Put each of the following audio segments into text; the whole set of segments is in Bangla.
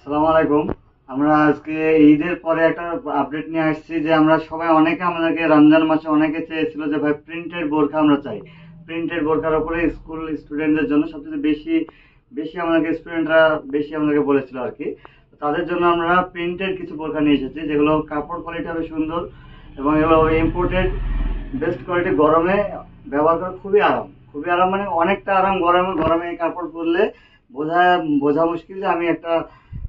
আসসালামু আলাইকুম। আমরা আজকে ঈদের পরে একটা আপডেট নিয়ে আসছি যে আমরা সবাই অনেকে আমাদেরকে রমজান মাসে অনেকে চেয়েছিল যে ভাই প্রিন্টেড বোরখা আমরা চাই। প্রিন্টেড বোরখার উপরে স্কুল স্টুডেন্টদের জন্য সবচেয়ে বেশি বেশি আমাদেরকে স্টুডেন্টরা বেশি আমাদেরকে বলেছিল আর কি। তাদের জন্য আমরা প্রিন্টেড কিছু বোরখা নিয়ে এসেছি, যেগুলো কাপড় কোয়ালিটি হবে সুন্দর এবং এগুলো ইম্পোর্টেড বেস্ট কোয়ালিটি। গরমে ব্যবহার করা খুবই আরাম, খুবই আরাম, মানে অনেকটা আরাম। গরমে গরমে এই কাপড় পরলে বোঝা বোঝা মুশকিল যে আমি একটা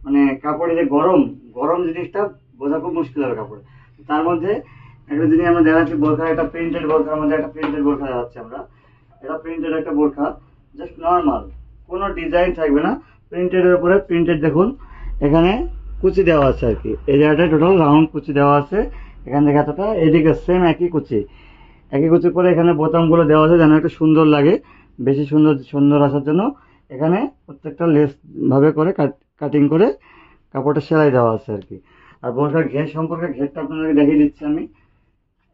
মানে কাপড়ে যে গরম গরম জিনিসটা বোঝা খুব মুশকিল হবে কাপড়ে। তার মধ্যে একটা জিনিস আমরা দেখাচ্ছি, বোরখা, একটা প্রিন্টেড বোরখার মধ্যে একটা প্রিন্টেড বোরখা দেখাচ্ছি আমরা। এটা প্রিন্টেড একটা বোরখা, জাস্ট নর্মাল, কোনো ডিজাইন থাকবে না। প্রিন্টেডের উপরে প্রিন্টেড দেখুন, এখানে কুচি দেওয়া আছে আর কি। এই জায়গাটায় টোটাল রাউন্ড কুচি দেওয়া আছে, এখান থেকে এতটা, এদিকে সেম একই কুচি, একই কুচি করে এখানে বোতামগুলো দেওয়া আছে যেন একটু সুন্দর লাগে, বেশি সুন্দর সুন্দর আসার জন্য। এখানে প্রত্যেকটা লেস ভাবে করে কাটিং করে কাপড়টা সেলাই দেওয়া আছে আর কি। আর বোরখার ঘের সম্পর্কে, ঘেরটা আপনাদেরকে দেখিয়ে দিচ্ছি আমি।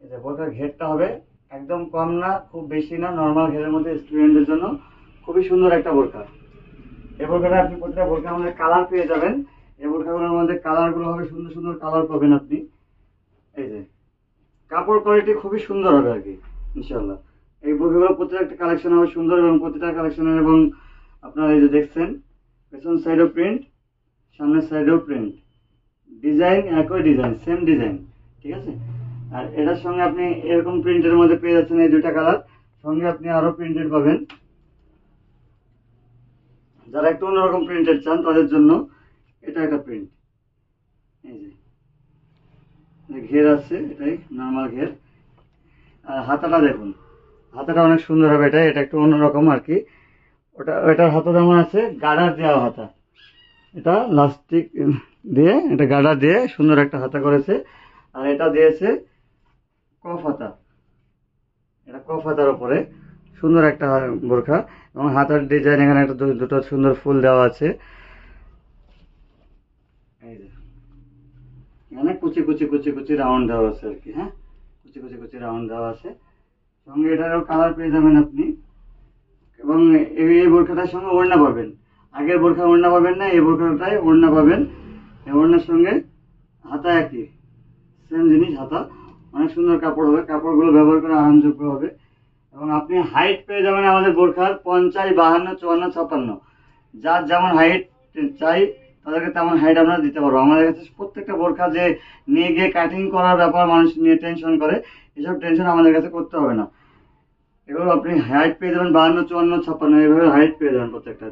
এই যে বোরখার ঘেরটা হবে একদম কম না, খুব বেশি না, নর্মাল ঘেরের মধ্যে স্টুডেন্টদের জন্য খুবই সুন্দর একটা বোরখা। এই বোরখাটা আপনি প্রতিটা বোরখার মধ্যে কালার পেয়ে যাবেন। এই বোরখাগুলোর মধ্যে কালারগুলো হবে সুন্দর সুন্দর কালার পাবেন আপনি। এই যে কাপড় কোয়ালিটি খুবই সুন্দর হবে আর কি ইনশাল্লাহ। এই বোরখাগুলো প্রতিটা একটা কালেকশন হবে সুন্দর, এবং প্রতিটা কালেকশনের, এবং আপনারা এই যে দেখছেন পেছন সাইডেও প্রিন্ট, সামনের সাইডেও প্রিন্ট, ডিজাইন একই ডিজাইন, সেম ডিজাইন, ঠিক আছে। আর এটার সঙ্গে আপনি এরকম প্রিন্টের মধ্যে পেয়ে যাচ্ছেন এই দুইটা কালার, সঙ্গে আপনি আরো প্রিন্টেড পাবেন। যারা একটু অন্যরকম প্রিন্টেড চান তাদের জন্য এটা একটা প্রিন্ট। এই যে ঘের আছে, এটাই নর্মাল ঘের। আর হাতাটা দেখুন, হাতাটা অনেক সুন্দর হবে। এটা এটা একটু অন্যরকম আর কি। এটার হাতা যেমন আছে গার্ডার দেওয়া হাতা, এটা লাস্টিক দিয়ে, এটা গার্ডার দিয়ে সুন্দর একটা হাতা করেছে। আর এটা দিয়েছে কফ হাতা, এটা কফ হাতার উপরে সুন্দর একটা বোরখা, এবং হাতার ডিজাইন এখানে একটা দুটো সুন্দর ফুল দেওয়া আছে। এই যে এখানে কুচি কুচি কুচি কুচি রাউন্ড দেওয়া আছে আর কি। হ্যাঁ, কুচি কুচি কুচি রাউন্ড দেওয়া আছে। সঙ্গে এটারও কালার পেয়ে যাবেন আপনি। এবং এই বোরখাটার সঙ্গে ওড়না পাবেন। আগের বোরখা ওড়না পাবেন না, এই বোরখাটায় ওড়না পাবেন। এই ওড়নার সঙ্গে হাতা একই, সেম জিনিস হাতা। অনেক সুন্দর কাপড় হবে, কাপড়গুলো ব্যবহার করে আরামযোগ্য হবে। এবং আপনি হাইট পেয়ে যাবেন আমাদের বোরখার 50, 52, 54, 56। যার যেমন হাইট চাই তাদেরকে তেমন হাইট আমরা দিতে পারবো। আমাদের কাছে প্রত্যেকটা বোরখা যে নিয়ে গিয়ে কাটিং করার ব্যাপার মানুষ নিয়ে টেনশন করে, এসব টেনশন আমাদের কাছে করতে হবে না। এগুলো আপনি হাইট পেয়ে যাবেন 52, 54, 56, এইভাবে হাইট পেয়ে যাবেন প্রত্যেকটা।